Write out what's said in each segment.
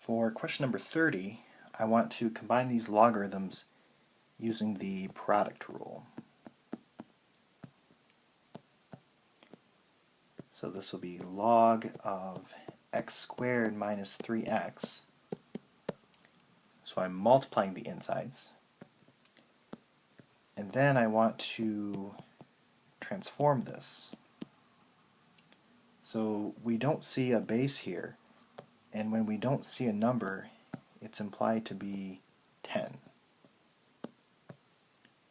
For question number 30, I want to combine these logarithms using the product rule. So this will be log of x squared minus 3x. So I'm multiplying the insides. And then I want to transform this. So we don't see a base here, and when we don't see a number, it's implied to be 10.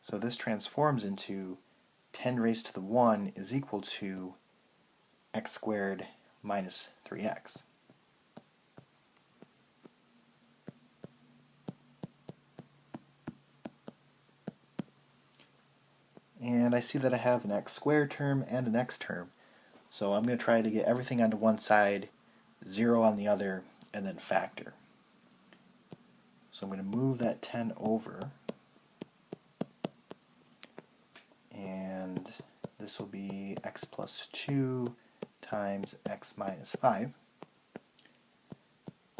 So this transforms into 10 raised to the 1 is equal to x squared minus 3x. And I see that I have an x squared term and an x term. So I'm going to try to get everything onto one side, 0 on the other, and then factor. So I'm going to move that 10 over, and this will be x plus 2 times x minus 5.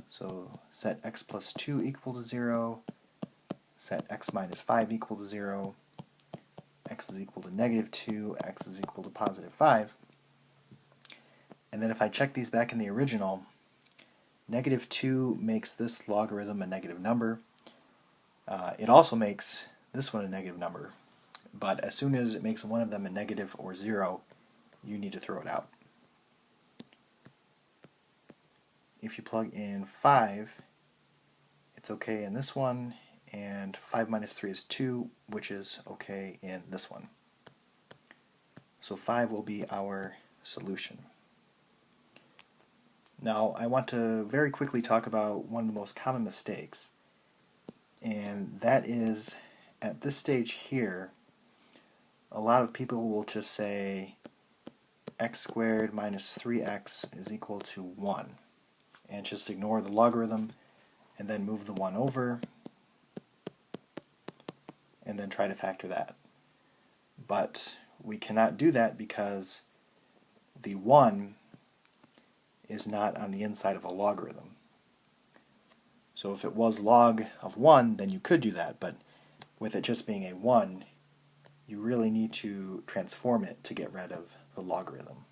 So set x plus 2 equal to 0, set x minus 5 equal to 0, x is equal to negative 2, x is equal to positive 5. And then if I check these back in the original, negative 2 makes this logarithm a negative number. It also makes this one a negative number, but as soon as it makes one of them a negative or 0, you need to throw it out. If you plug in 5, it's okay in this one, and 5 minus 3 is 2, which is okay in this one. So 5 will be our solution. Now I want to very quickly talk about one of the most common mistakes, and that is at this stage here, a lot of people will just say x squared minus 3x is equal to 1, and just ignore the logarithm and then move the 1 over and then try to factor that. But we cannot do that because the 1 is not on the inside of a logarithm. So if it was log of 1, then you could do that, but with it just being a 1, you really need to transform it to get rid of the logarithm.